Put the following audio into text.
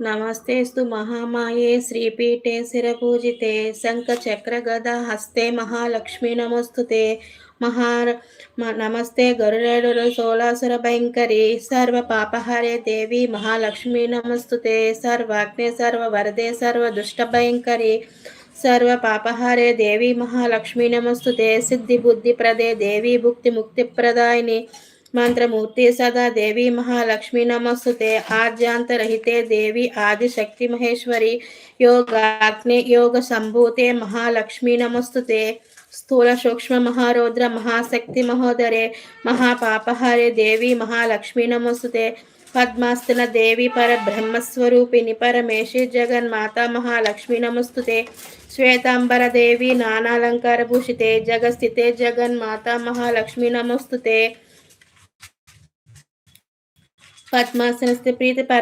नमस्तेऽस्तु महामाये श्रीपीठे शिरपूजिते शङ्खचक्रगदा हस्ते महालक्ष्मी नमोऽस्तुते नमस्ते गरुडसोलासुरभयङ्करी सर्वपापहरे देवी महालक्ष्मी नमोऽस्तुते सर्वाग्ने सर्ववरदे सर्वदुष्टभयङ्करी सर्वपापहरे देवी महालक्ष्मी नमोऽस्तुते सिद्धिबुद्धिप्रदे देवी भुक्तिमुक्तिप्रदायिनी मंत्रमूर्ति सदा देवी महालक्ष्मी नमस्तुते आद्यांतरहिते देवी आदिशक्ति महेश्वरी योगाग्ने योग संभूते महालक्ष्मी नमस्तुते स्थूल सूक्ष्म महारौद्र महाशक्ति महोदरे महापापहरे देवी महालक्ष्मी नमस्तुते पद्मास्तन देवी पर ब्रह्मस्वरूपिणी परमेशी जगन्माता महालक्ष्मी नमस्तुते श्वेतांबर देवी नानालंकार भूषिते जगस्थिते जगन्माता महालक्ष्मी नमस्तुते पद्मासनस्ते प्रीति पर